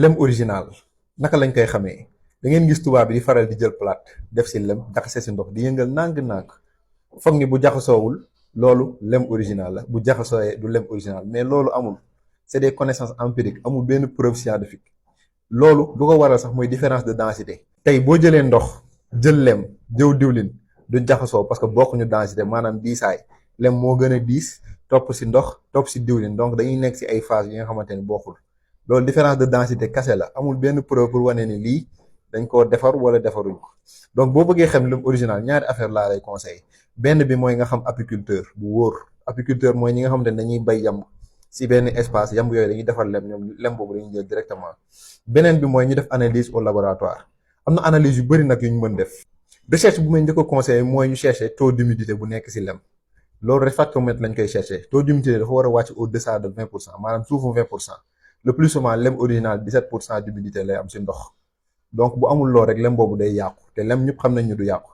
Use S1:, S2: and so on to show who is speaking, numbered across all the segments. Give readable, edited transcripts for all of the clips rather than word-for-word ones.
S1: lem original naka lañ koy xamee da ngeen gis tubaab bi di faral di jël plate def si lem jaxase si ndox di yëngal nànk-nànk foog ni bu jaxasoowul loolu lem original la bu jaxasooyee du lem original mais loolu amul. C'est des connaissances empiriques amul benn preuve scientifique loolu du ko waral sax mooy différence de densité. tey boo jëlee ndox jël lem jëw diwlin du jaxasoo parce que bokkuñu densité maanaam diisaay lem moo gën a diis topp si ndox topp si diwlin donc dañuy nekk si ay phases yi nga xamante ni bokkul. loolu différence de densité kase la amul benn preuve pour wane ni lii dañ koo defar wala defaruñ ko donc boo bëggee xam lem original ñaari affaire laa lay conseil benn bi mooy nga xam apiculteur bu wóor apiculteur mooy ñi nga xamante ne dañuy bay yamb si benn espace yamb yooyu dañuy defar lem ñoom lem boobu dañuy jël directement beneen bi mooy ñu def analyse au laboratoire am na analyse yu bëri nag yu ñu mën def recherche bu may njëkk a conseillé mooy ñu chercher taux d'humidité bu nekk si lem loolu réfractomètre lañ koy chercher taux d'humidité dafa war a wàcc au-deçà de 20% maanaam suufu 20%. le plus souvent lem original 17% d'humidité lay am ci ndox donc bu amul lool rek lem boobu day yàqu te lem ñëpp xam nañ ñu du yàqu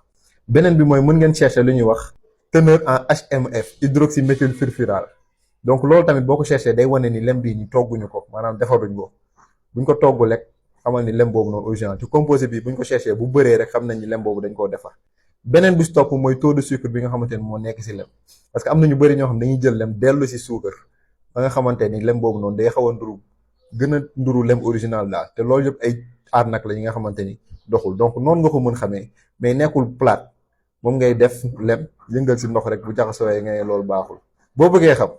S1: beneen bi mooy mën ngeen chercher lu ñuy wax teneur en HMF hydroxyméthylfurfural donc loolu tamit boo ko chercher day wane ni lem bii ñu togguñu ko maanaam defaruñ ko buñ ko togg rek xamal ni lem boobu noonu original ci composé bi buñ ko chercher bu bëree rek xam nañ ni lem boobu dañ koo defar beneen bi si topp mooy taux de sucre bi nga xamante ni moo nekk ci lem parce que am na ñu bëri ñoo xam dañuy jël lem dellu ci suukar ba nga xamante ni lem boobu noonu day xaw a nduru gën a nduru lem original daal te loolu yëpp ay arnaque la yi nga xamante ni doxul donc noonu nga ko mën xamee mais nekkul plate moom ngay def lem yëngal ci ndox rek bu jaxasoo nga ne loolu baaxul boo bëggee xam